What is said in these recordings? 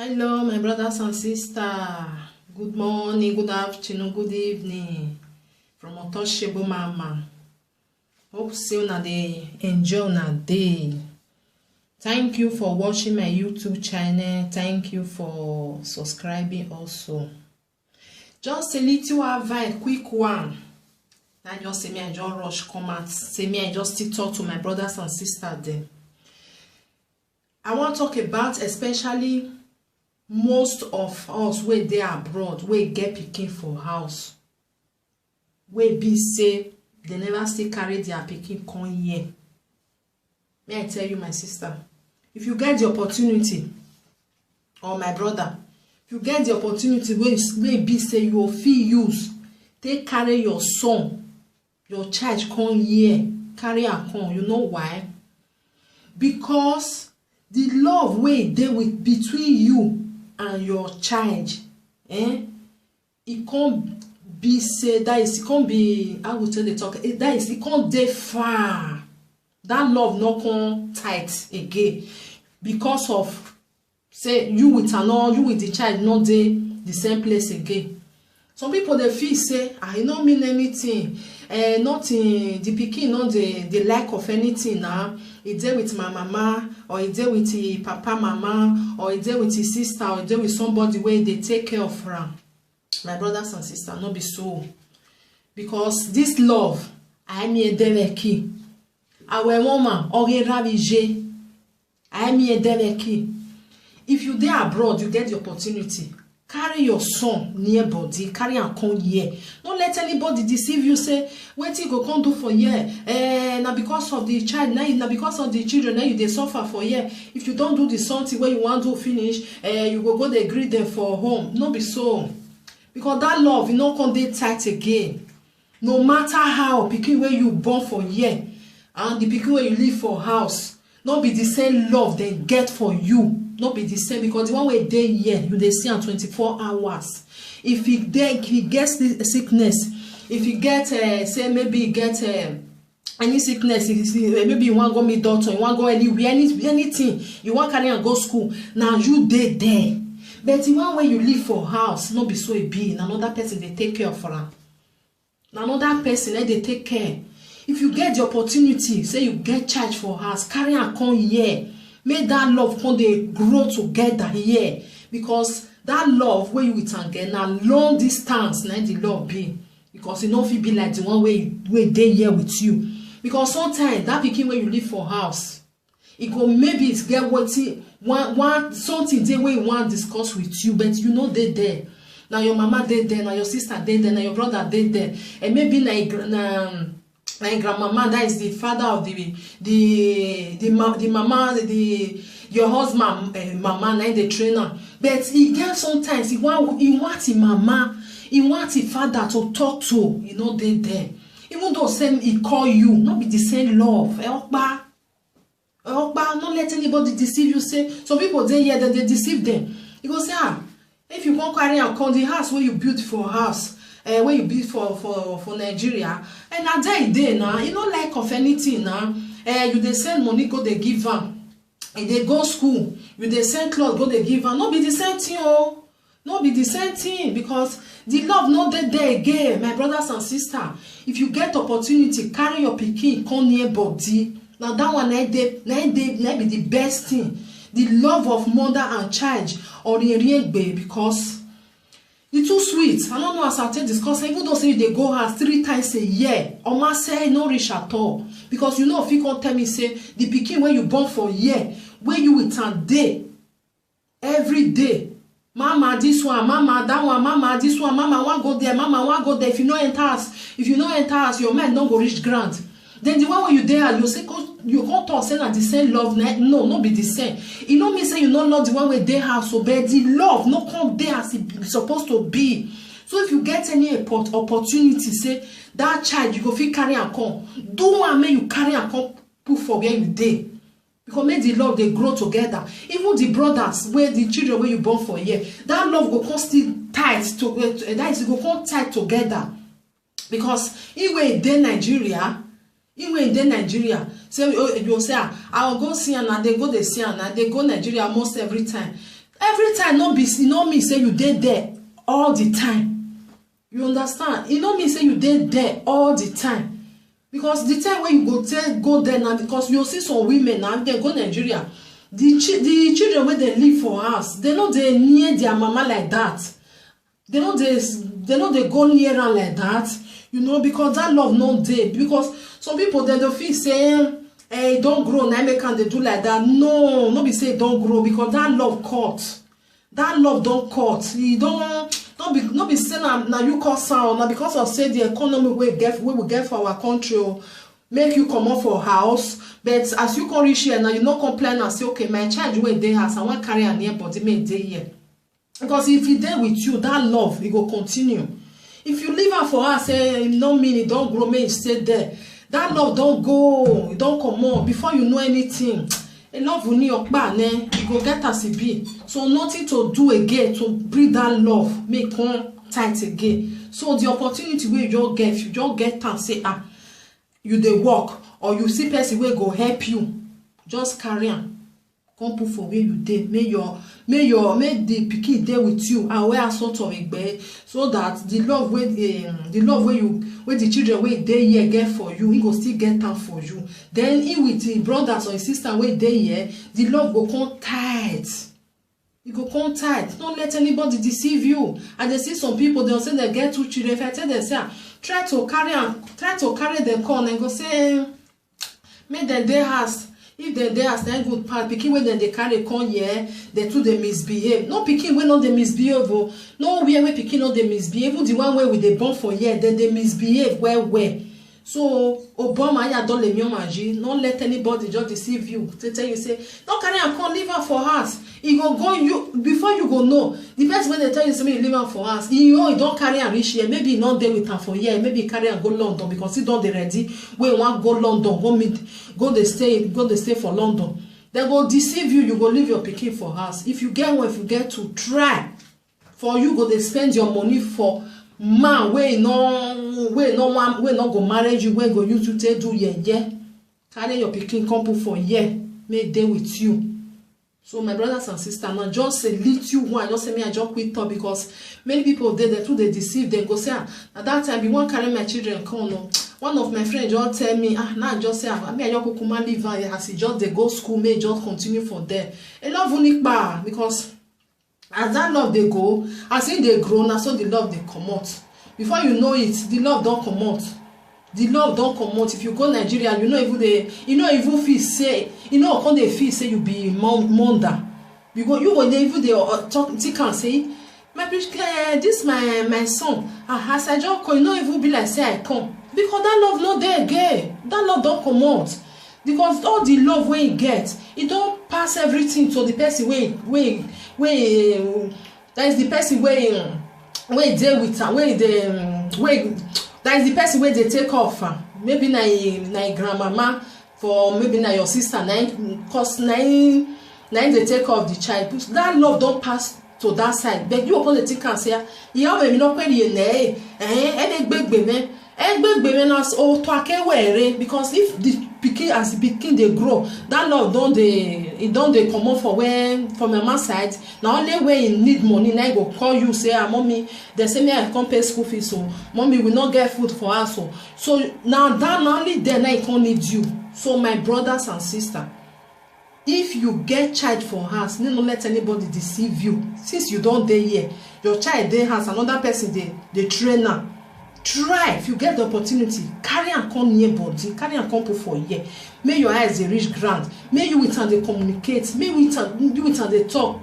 Hello, my brothers and sisters. Good morning, good afternoon, good evening. From Untouchable Mama. Hope you dey enjoy una day. Thank you for watching my YouTube channel. Thank you for subscribing also. Just a little advice, quick one. Now just say me I just rush come out. Say me I just still talk to my brothers and sisters then. I want to talk about especially most of us wey dey abroad, wey get pikin for house, wey be say they never still carry their pikin come here. May I tell you, my sister, if you get the opportunity, or my brother, if you get the opportunity wey be say you fit use take carry your son, your child come here, carry am come. You know why? Because the love wey dey with between you and your child, it can't be say that is, it can't be, I will tell the talk, that is, it can't dey far. That love no come tight again because of say you with another, you with the child not dey the same place again. Some people they feel say I no mean anything, nothing, the pikin not the lack of anything now. It's there with my mama, or it's there with the papa mama, or it's there with his sister, or it's there with somebody where they take care of her. My brothers and sisters, not be so. Because this love, I me a deveki. Our woman, or a ravije, I me a deveki. If you there abroad, you get the opportunity. Carry your son near body, carry and come here. Don't let anybody deceive you. Say, what you go come do for here? Now because of the child, now because of the children, now you they suffer for here. If you don't do the something where you want to finish, you go they greet them for home. No be so, because that love you not come dey tight again. No matter how pikin where you born for here, and the pikin where you live for house, not be the same love they get for you. Not be the same, because the one way day here you they see on 24 hours. If he gets the sickness, if he get say maybe he get any sickness, maybe you want to go meet doctor, you want to go anywhere, anything, you want to carry and go school. Now you there. But the one way you live for house, not be so it be. Another person they take care of for her. Another person they take care. If you get the opportunity, say you get charge for house, carry and come here. Make that love come they grow together here, because that love where you with and get now long distance, now the love be, because it don't feel be like the one way they here with you. Because sometimes that pikin where you live for house, it go maybe it's get what one something they way you want to discuss with you, but you know they there. Now your mama they there, now your sister they there, now your brother they there, and maybe my grandmama, that is the father of the mama, your husband mama, now the trainer. But he get sometimes he want his mama, he want his father to talk to, you know, they there. Even though same he call you, not be the same love. Not let anybody deceive you. Say some people they here that they deceive them. You go say, if you want carry and come the house where you build for house. Where you build for Nigeria, and now day now, you know like of anything now. You they send money go they give them, and they go school. You they send clothes go they give them. Not be the same thing, oh, not be the same thing, because the love not there again, my brothers and sisters. If you get opportunity, carry your pikin come near body. Now that one be the best thing. The love of mother and child or the real baby, because it's too sweet. I don't know as I take discuss. Even though say they go house 3 times a year, or ma say no rich at all. Because you know if you can't tell me say the pikin when you born for year, where you with a day, every day, mama this one, mama that one, mama this one, mama one go there, mama one go there. If you know enter house, your mind don't go reach grant. Then the one where you there, you say you can't talk say that the same love. No, not be the same. You know me say you not love the one where they have, so but the love not come there as it's supposed to be. So if you get any opportunity, say that child you go fit carry and come. Do one make you carry and come put for where you dey. Because make the love they grow together. Even the brothers where the children where you born for here, that love go come still tight to that is go come tight together. Because anyway they Nigeria. Even in Nigeria, say you say I will go see and they go they see and they go Nigeria almost every time. every time no mean say you dey there all the time. You understand? E no mean say you dey there all the time, because the time when you go there now, because you see some women now, they go Nigeria, the children wey dey live for house, they no dey near their mama like that. They no dey go near am like that, you know, because that love no dey. Because some people dem dey feel say e don grow na make am dey do like that. No be say e don grow, because that love cut. That love don cut. E don no be say na you cause am, na because of say the economy wey we get for our country make you comot for house. But as you come reach here now, you no complain and say, okay, my child wey dey house, I wan carry am near body make dey here. Because if e dey with you, that love e go continue. If you leave am for her, say no mean e don grow, make e stay there. That love don go, e don comot before you know anything. A love will need your ne, you go get as e be. So nothing to do again to breed that love, make come tight again. So the opportunity wey you just get and say you dey work, or you see person wey go help you, just carry am come put for where you dey. Make the pikin dey with you and wear sort of egbe, so that the love wey the children wey dey here get for you, he go still get am for you. Then he with him brothers or his sister wey dey here, the love go come tight. You go come tight. Don't let anybody deceive you. And they see some people, they'll say they get 2 children. If I tell them, say, try to carry them corn and go say, make them dey house. If they house, then good part. Pikin when they carry corn here, they too they misbehave. No pikin when not they misbehave. No where pikin not they misbehave. Even the one where we they born for here, then they misbehave where. So Obama ya don le miomaji. Don't let anybody just deceive you. To tell you say, don't carry and come leave her for us. He go you before you go know. The best when they tell you something, leave her for us. You know, he don't carry and reach here. Maybe he not there with her for here. Maybe he carry and go London, because he don't they ready. We want go London, go they stay for London. They go deceive you. You go leave your pikin for us. If you get to try, for you go they spend your money for man we no go marry you, we go use you to do carry your pikin come put for make dey with you. So my brothers and sisters, now just say little one, just say me I just quit talk, because many people they too they deceive. They go say at that time you want carry my children come. No, one of my friends just tell me now just say me I just come leave as he just they go school, may just continue for there. A love unique bar, because as that love they go, as if they grow now, so the love they come out. Before you know it, the love don't come out. The love don't come out. If you go Nigeria, you know even feel say, when they feel say you be monder. You go even they talk and say, my this my son. As I just come, even be like say I come, because that love not there again. That love don't come out. Because all the love we get, it don't pass everything to the person that is the person where they with her, that is the person where they take off. Maybe na grandmama, for maybe na your sister, cause they take off the child. That love don't pass to that side. But you upon the thing can say, yeah, we not pay the because if the pikin as the pikin they grow, that love don't they come out for when from my man side. Now only when you need money, now go call you say, mommy, they say me I can't pay school fees, so mommy will not get food for us. So now that not only then I can't need you. So my brothers and sisters, if you get child for us, don't let anybody deceive you. Since you don't dey here, your child dey has another person they trainer. Try, if you get the opportunity, carry and come near body, carry and come put for here. May your eyes they reach ground. May you with and they communicate. May you with and they talk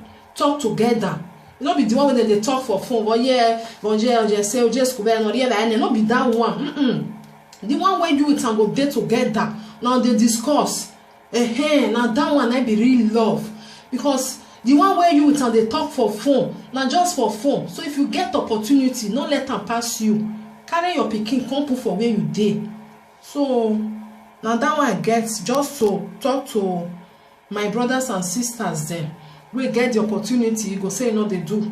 together. You not be the one when they talk for phone. But yeah, just not be that one. The one where you with and go there together. Now they discuss. Now that one I be real love, because the one where you with and they talk for phone, now just for phone. So if you get the opportunity, not let them pass you. Carry your pikin come put for where you dey. So now that one I get just to talk to my brothers and sisters then. We get the opportunity, you go say no they do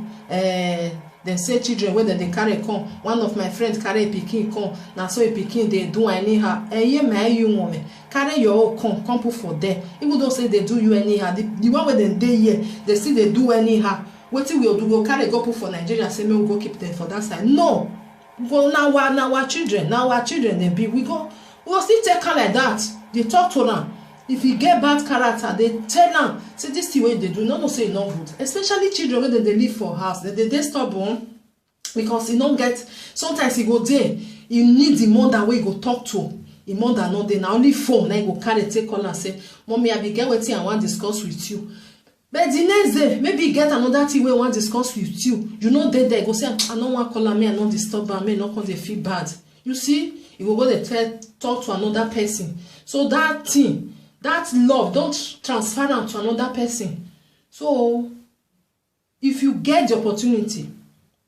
Dem say children wey dem dey carry come, one of my friends carry a pikin come, na so a pikin dey do anyhow. Eye my you woman, carry your own come put for there. Even though say they do you anyhow, the one wey dem dey here, they still dey do anyhow. Wetin we do, go carry go put for Nigeria, say make we go keep them for that side. No, go now our children, dem be. We go still take her like that. They talk to am. If you get bad character, they tell am say this thing wey they do, no say e no good. Especially children wey dey live for house, they dey stubborn because e no get. Sometimes e go there, you need the mother wey go talk to. The mother no dey, na only phone na e go carry take call and say, "Mommy, I be get wetin I wan discuss with you." But the next day, maybe you get another thing wey wan discuss with you. You no dey there, you go say, "I no wan call am, me I no disturb am, me no come dey feel bad." You see, you go dey talk to another person. So that thing, that love, don't transfer am to another person. So if you get the opportunity,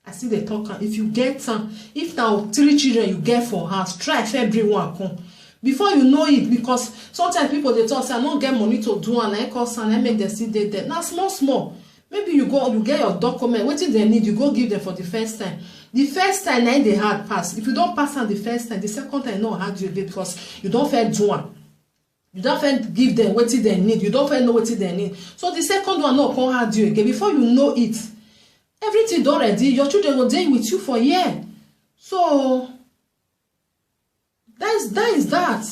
I still dey talk am, if you get am, if na 3 children you get for house, try for everyone come before you know it. Because sometimes people dey talk say I no get money to do and I cause and I make them still dey there. Na small maybe you get your document, wetin dem need, you go give them for the first time. The first time na dey hard pass. If you don pass am the first time, the second time no hard you again because you don first do am. You don first give them wetin dem need. You don first know wetin dem need. So the second one no come hard you again. Before you know it, everything don ready. Your children go dey with you for year. So that is that.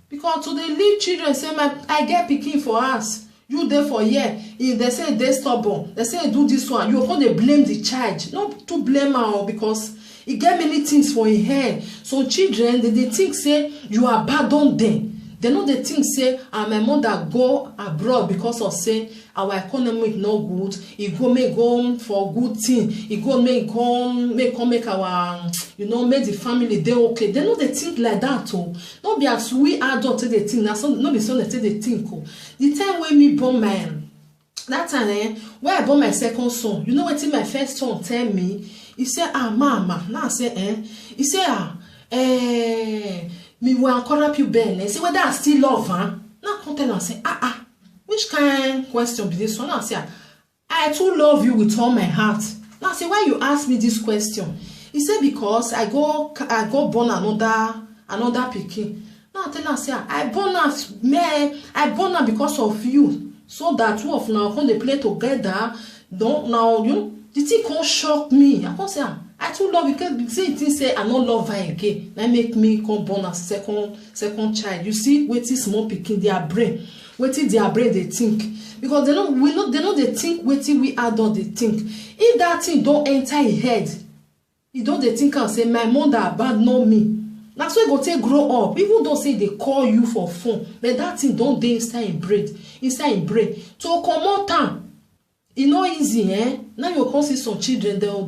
Because to dey leave children say I get pikin for house, you dey for year. If they say they stubborn, they say do this one, you go dey blame the child. Not to blame am because e get many things for im head. So children, they think say you abandon them. They know they think say my mother go abroad because of say our economy no good. E go make go for good thing. E go make our make the family dey okay. They know they think like that oh. Not be as we adult they think. Now no be so they think oh. The time when me born my that time when I born my second son, you know what my first son tell me? He said mama. Now I say he said me will encourage you Ben. Say whether I still love her. Now come tell and say which kind question be this one? Now say I too love you with all my heart. Now say why you ask me this question? He said because I go born another pikin. Now I tell her say I born her because of you, so that two of now come they play together. Don't now the thing can't shock me. I can't say I too love you because say I don't love her again. That make me come born a second child. You see, wetin small pikin their brain, wetin their brain they think, because they know they think wetin we adult they think. If that thing don't enter his head, he don't they think and say my mother abandon me. That's why go take grow up. People don't say they call you for phone, but that thing don't dey inside in brain, to come out time. It's not easy, Now you can see some children, they'll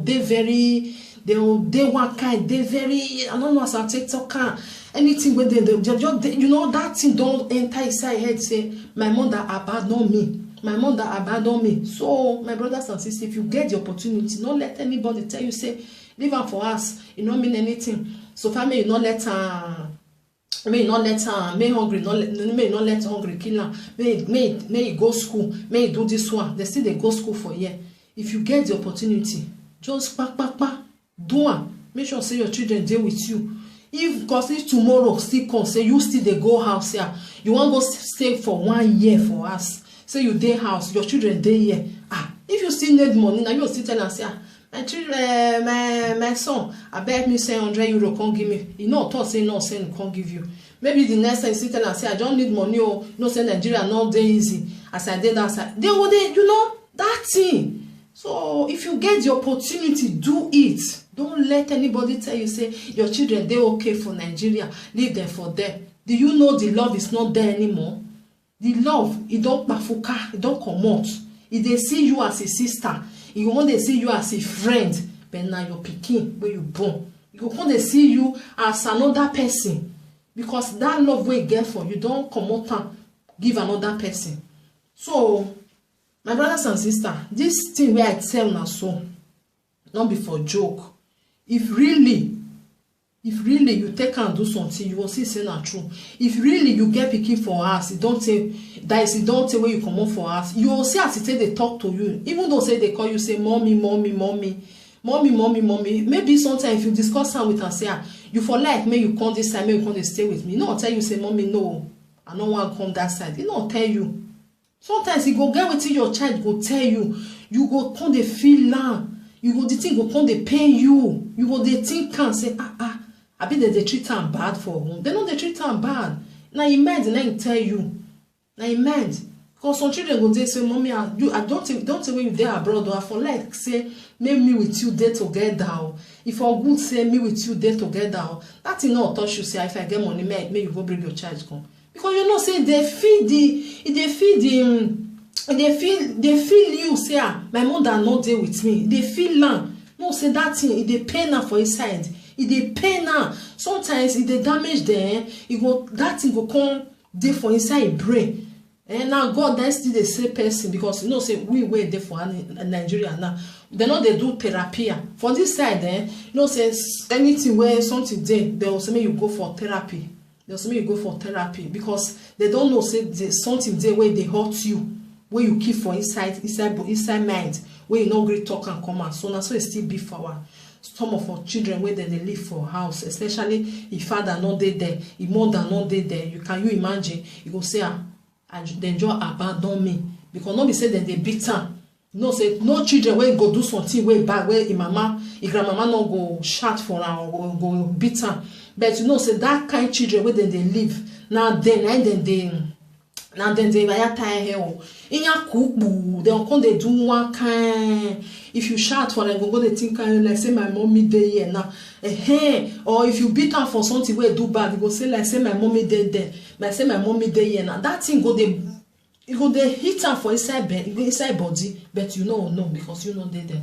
one kind, they very, I don't know, as I take talk, anything with them, that thing don't enter inside head, say, my mother abandoned me. My mother abandoned me. So, my brothers and sisters, if you get the opportunity, don't let anybody tell you, say, leave her for us. It don't mean anything. So, family, you not let her. May not let her, may hungry, may not let hungry kill her. May go school, may do this one. They still they go school for a year. If you get the opportunity, just do it. Make sure say your children deal with you. If tomorrow still come, say you still they go house here. You want go stay for 1 year for us. Say you day house, your children day here. If you still need money, now you still tell us say my children, my son, I beg me say €100 can't give me. You know, thought say no, say can't give you. Maybe the next time you sit tell and say I don't need money. Oh, no, say Nigeria not day easy. As I did that, they would, that thing. So if you get the opportunity, do it. Don't let anybody tell you say your children they okay for Nigeria. Leave them for them. Do you know the love is not there anymore? The love, it don't bafuka, it don't come out. If they see you as a sister, you want to see you as a friend, but now your pikin where you born. You want to see you as another person, because that love we get for you don't come out and give another person. So, my brothers and sisters, this thing where I tell now so, not be for joke. If really you take and do something, you will see say not true. If really you get pikin for us, it don't say where you come up for us. You will see as it say they talk to you, even though say they call you say mommy, mommy, maybe sometimes if you discuss am with am say you for like make you come this side, make you come dey stay with me, no tell you say mommy no, I no wan come that side. He no tell you. Sometimes he go get wetin your child go tell you, you go come dey feel am, you go the thing go come dey pain you, you go dey think am say abi dem dey treat am bad for home. Dem no dey treat am bad, na im mind na im tell you, na im mind. Because some children go dey say mommy I don't think when you dey abroad I for like say make me with you dey together, if for good say me with you dey together, that thing no touch you say if I get money make you go bring your child come. Because you know say they feel you say my mother no dey with me, they feel am. No say that thing e dey pain am for inside, e dey pain am. Sometimes e dey damage them, that thing go come dey for inside brain. And now God that still dey save person, because you know say we dey for Nigeria now, they know they do therapy for this side. You know say anything where something dey, they will say make you go for therapy. They'll say make you go for therapy because they don't know say something dey where they hurt you, where you keep for inside mind, where you no gree talk and come out. So now so it still be for some of our children where they live for house, especially if father not dey there, if mother not dey there. You imagine? You go say dem just abandon me, because no be say dem dey beat am. No say no children wey go do something wey bad, where im grandmama no go shout for am or go beat am. But you know say that kind children wey dem dey live now, dem dey wire tie hair inya kuku, dem come dey do one kind. If you shout for them, go dey think like say my mommy dey here now, or if you beat am for something wey do bad, you go say like say my mommy dey there, like say my mommy dey here now. That thing go dey hit am for inside body, but you no know because you no dey there.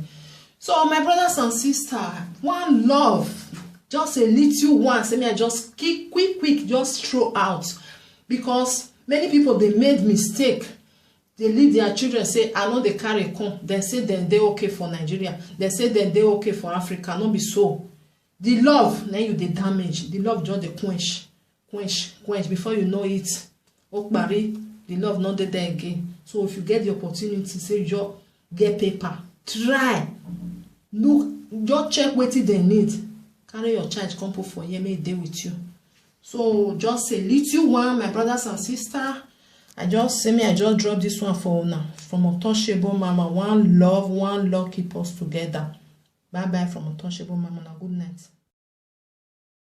So my brothers and sisters, one love, just a little one, say me I just quick just throw out, because many people they made mistake. They leave their children say I know they carry come. They say then they okay for Nigeria. They say then they okay for Africa. Not be so. The love now you the damage. The love just the quench before you know it. Okbari, the love not there again. So if you get the opportunity, say just get paper. Try. Look, just check what they need. Carry your child come put for here, may day with you. So just a little one, my brothers and sisters. I just drop this one for now from Untouchable Mama. One love keep us together. Bye bye from Untouchable Mama. Now good night.